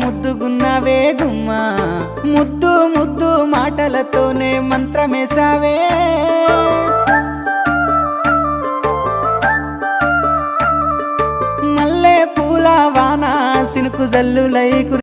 ముద్దుగున్నావే గుమ్మా ముద్దు ముద్దు మాటలతోనే మంత్రమేసావే మల్లె పూల వాన సినుకు జల్లులై